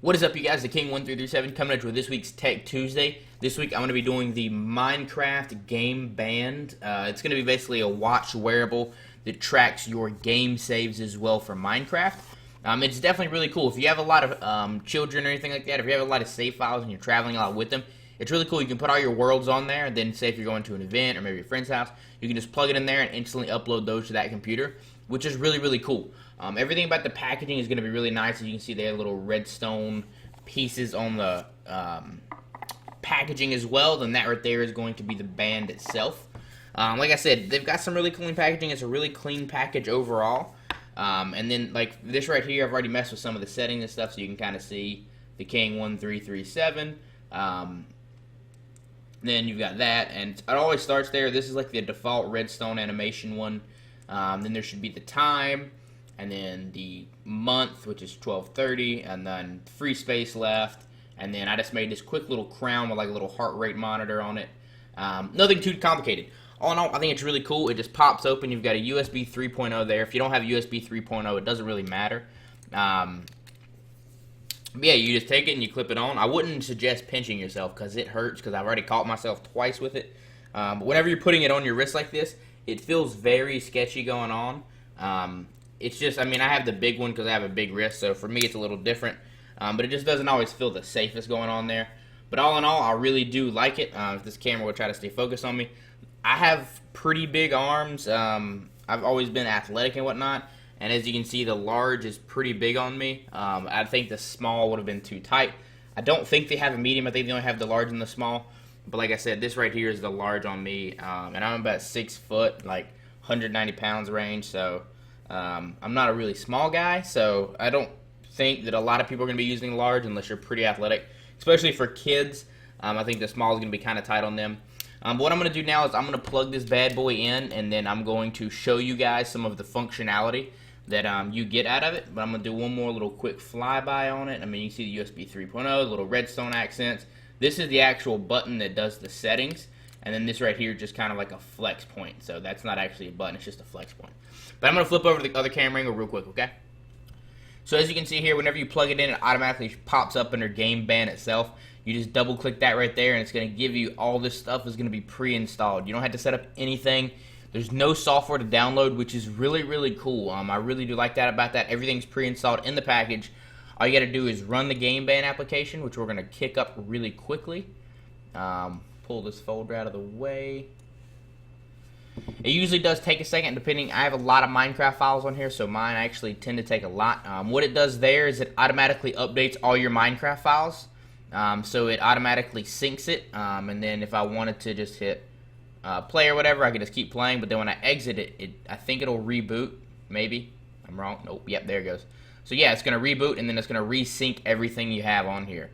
What is up, you guys? The King1337 coming at you with this week's Tech Tuesday. This week I'm going to be doing the Minecraft Gameband. It's going to be basically a watch wearable that tracks your game saves as well for Minecraft. It's definitely really cool. If you have a lot of children or anything like that, if you have a lot of save files and you're traveling a lot with them, it's really cool. You can put all your worlds on there, and then say if you're going to an event or maybe your friend's house, you can just plug it in there and instantly upload those to that computer, which is really, really cool. Everything about the packaging is going to be really nice. As you can see, they have little redstone pieces on the packaging as well. Then that right there is going to be the band itself. Like I said, they've got some really clean packaging. It's a really clean package overall. And then, like this right here, I've already messed with some of the settings and stuff, so you can kind of see the King1337. Then you've got that, and it always starts there. This is like the default redstone animation one. Then there should be the time, and then the month, which is 12:30, and then free space left. And then I just made this quick little crown with like a little heart rate monitor on it. Nothing too complicated. All in all, I think it's really cool. It just pops open. You've got a USB 3.0 there. If you don't have USB 3.0, it doesn't really matter. But yeah, you just take it and you clip it on. I wouldn't suggest pinching yourself because it hurts, because I've already caught myself twice with it. But whenever you're putting it on your wrist like this, it feels very sketchy going on. It's just, I mean, I have the big one because I have a big wrist, so for me it's a little different. But it just doesn't always feel the safest going on there. But all in all, I really do like it. If this camera will try to stay focused on me. I have pretty big arms. I've always been athletic and whatnot. And as you can see, the large is pretty big on me. I think the small would have been too tight. I don't think they have a medium. I think they only have the large and the small. But like I said, this right here is the large on me. And I'm about 6 foot, like 190 pounds range. So I'm not a really small guy. So I don't think that a lot of people are going to be using large unless you're pretty athletic. Especially for kids. I think the small is going to be kind of tight on them. But what I'm going to do now is I'm going to plug this bad boy in. And then I'm going to show you guys some of the functionality that you get out of it. But I'm going to do one more little quick flyby on it. I mean, you see the USB 3.0, little redstone accents. This is the actual button that does the settings. And then this right here is just kind of like a flex point. So that's not actually a button, it's just a flex point. But I'm going to flip over to the other camera angle real quick, okay? So as you can see here, whenever you plug it in, it automatically pops up under Gameband itself. You just double click that right there, and it's going to give you all this stuff is going to be pre-installed. You don't have to set up anything. There's no software to download, which is really, really cool. I really do like that about that. Everything's pre-installed in the package. All you got to do is run the Gameband application, which we're going to kick up really quickly. Pull this folder out of the way. It usually does take a second, depending. I have a lot of Minecraft files on here, so mine actually tend to take a lot. What it does there is it automatically updates all your Minecraft files. So it automatically syncs it, and then if I wanted to just hit play or whatever, I could just keep playing. But then when I exit it, I think it'll reboot. Maybe I'm wrong. Nope. Yep, there it goes. So yeah, it's gonna reboot, and then it's gonna resync everything you have on here,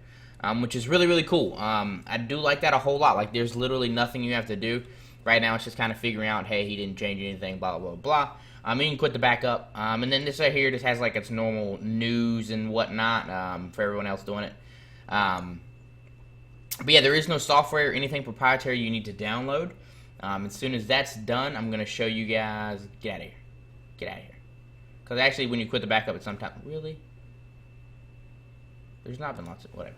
which is really, really cool. I do like that a whole lot. Like, there's literally nothing you have to do. Right now, it's just kind of figuring out, hey, he didn't change anything, blah, blah, blah. You can quit the backup. And then this right here just has like its normal news and whatnot for everyone else doing it. But yeah, there is no software or anything proprietary you need to download. As soon as that's done, I'm going to show you guys. Get out of here. Get out of here. Because actually, when you quit the backup, it's sometimes. Really? There's not been lots of. Whatever.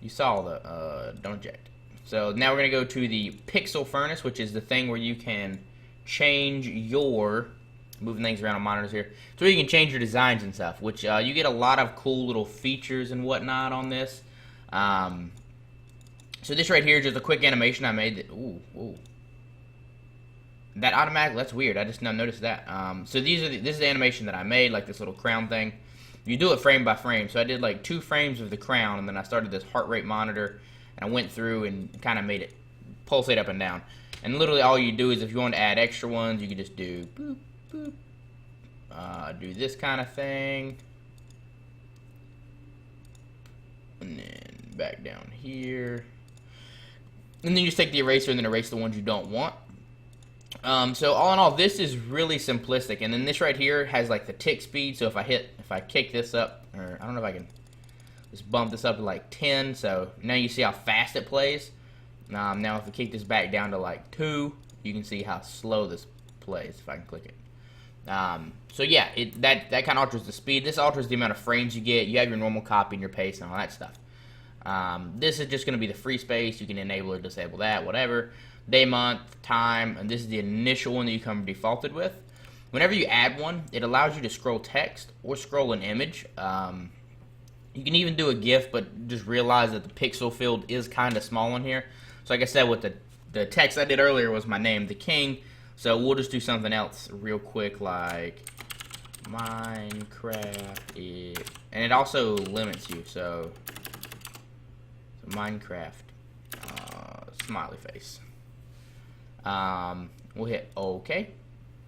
You saw the. Don't eject. So now we're going to go to the Pixel Furnace, which is the thing where you can change your. Moving things around on monitors here. So you can change your designs and stuff, which you get a lot of cool little features and whatnot on this. So this right here is just a quick animation I made. Ooh. That automatic, that's weird. I just now noticed that. So this is the animation that I made, like this little crown thing. You do it frame by frame. So I did like 2 frames of the crown, and then I started this heart rate monitor, and I went through and kind of made it pulsate up and down. And literally all you do is if you want to add extra ones, you can just do boop, boop. Do this kind of thing. And then back down here. And then you just take the eraser and then erase the ones you don't want. So all in all, this is really simplistic. And then this right here has like the tick speed. So if I kick this up, or I don't know if I can just bump this up to like 10. So now you see how fast it plays. Now if I kick this back down to like 2, you can see how slow this plays if I can click it. So yeah, that kind of alters the speed. This alters the amount of frames you get. You have your normal copy and your pace and all that stuff. This is just going to be the free space. You can enable or disable that, whatever. Day, month, time, and this is the initial one that you come defaulted with. Whenever you add one, it allows you to scroll text or scroll an image. You can even do a GIF, but just realize that the pixel field is kind of small in here. So like I said, with the text I did earlier was my name, the king. So we'll just do something else real quick, like Minecraft, and it also limits you. So Minecraft, smiley face. We'll hit OK.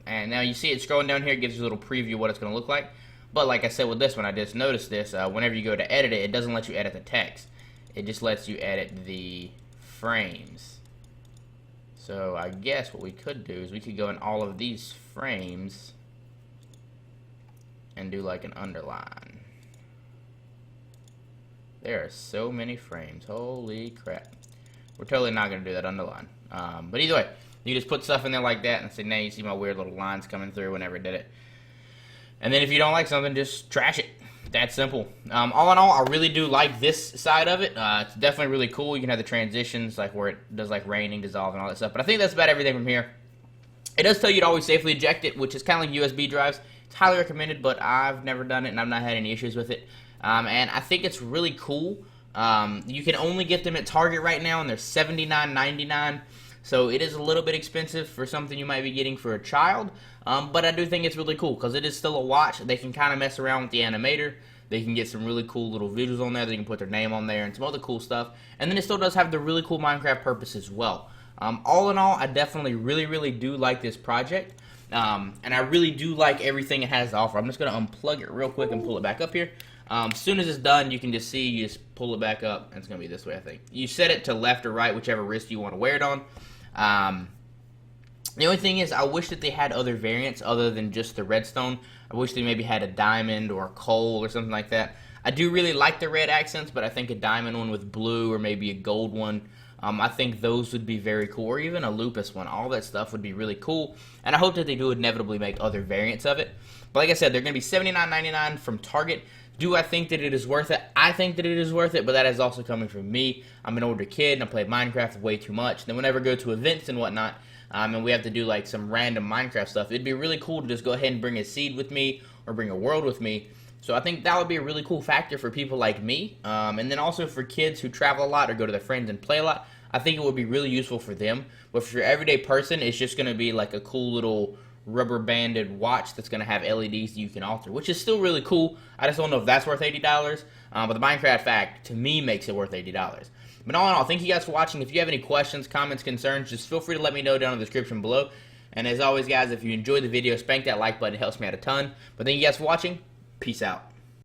And now you see it scrolling down here. It gives you a little preview of what it's going to look like. But like I said with this one, I just noticed this. Whenever you go to edit it, it doesn't let you edit the text. It just lets you edit the frames. So I guess what we could do is we could go in all of these frames and do like an underline. There are so many frames. Holy crap. We're totally not going to do that underline. But either way, you just put stuff in there like that and say, now you see my weird little lines coming through whenever I did it. And then if you don't like something, just trash it. That simple. All in all, I really do like this side of it. It's definitely really cool. You can have the transitions, like where it does like raining, dissolve, and all that stuff. But I think that's about everything from here. It does tell you to always safely eject it, which is kind of like USB drives. It's highly recommended, but I've never done it, and I've not had any issues with it. And I think it's really cool. You can only get them at Target right now, and they're $79.99. So it is a little bit expensive for something you might be getting for a child. But I do think it's really cool because it is still a watch. They can kind of mess around with the animator. They can get some really cool little visuals on there. They can put their name on there and some other cool stuff. And then it still does have the really cool Minecraft purpose as well. All in all, I definitely really do like this project. And I really do like everything it has to offer. I'm just going to unplug it real quick and pull it back up here. As soon as it's done, you can just see, you just pull it back up, and it's going to be this way, I think. You set it to left or right, whichever wrist you want to wear it on. The only thing is, I wish that they had other variants other than just the redstone. I wish they maybe had a diamond or a coal or something like that. I do really like the red accents, but I think a diamond one with blue or maybe a gold one, I think those would be very cool, or even a lupus one. All that stuff would be really cool, and I hope that they do inevitably make other variants of it. But like I said, they're going to be $79.99 from Target. Do I think that it is worth it? I think that it is worth it, but that is also coming from me. I'm an older kid, and I play Minecraft way too much. Then whenever I go to events and whatnot, and we have to do like some random Minecraft stuff, it'd be really cool to just go ahead and bring a seed with me or bring a world with me. So I think that would be a really cool factor for people like me, and then also for kids who travel a lot or go to their friends and play a lot. I think it would be really useful for them. But for your everyday person, it's just going to be like a cool little rubber banded watch that's going to have LEDs that you can alter, which is still really cool. I just don't know if that's worth $80, but the Minecraft fact, to me, makes it worth $80. But all in all, thank you guys for watching. If you have any questions, comments, concerns, just feel free to let me know down in the description below. And as always, guys, if you enjoyed the video, spank that like button. It helps me out a ton. But thank you guys for watching. Peace out.